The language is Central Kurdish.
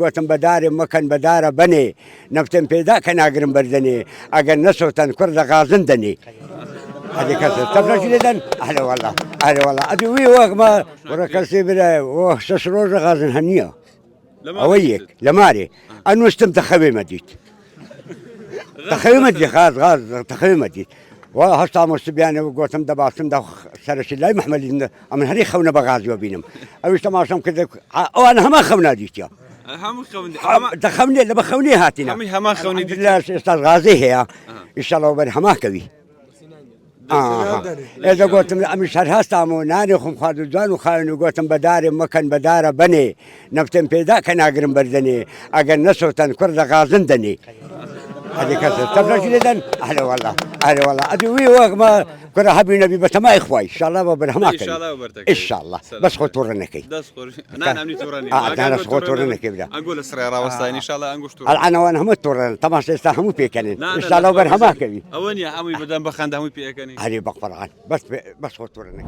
گوتم بەدارێ مەکەن بەدارە بنێ نەفتن پێدا کە ناگرم بەردەنێ ئەگەر نەسۆتەن کوڕ لە غازن دەنێ هذه كسر تبرج لدن أهلا والله أهلا والله أدي وي وقت ما وركسي بلا وه سشروج غازن هنية أويك لماري أنا استم تخوي مديت تخوي مديت غاز تخوي مديت وهشتا مستبيان وقوتم دباسم ده سرش الله محمد أمن هري خونا بغاز وبينهم أوش تماشم كذا أنا هم خونا ديت يا هم خوني تخوني اللي بخوني هاتينا هم خوني لا استاذ غازي هي إن شاء الله وبر حماكوي إذا قلتم مش هرهستامو ناني خم خادو جان وخاين وقلتم بداري مكان بدارة بني نفتن بيدا كان أقرم بردني أقل نسوتن كرد غازن دني هذه كسر تبرج لدن أهلا والله أهلا والله أدي وي وقت ما كنا حبي نبي بس ما إخوي إن شاء الله وبرحماك إن شاء الله وبرتك إن شاء الله بس خطورنكي أنا أمني توراني أنا خطورنكي بدا أقول السريرة وسطين إن شاء الله أنقش توراني العنوان هم التورن طبعا سيستحمو بيكنين إن شاء الله وبرحماك أوين يا عمي بدن بخند همي بيكني هذه بقفر عن بس خطورنكي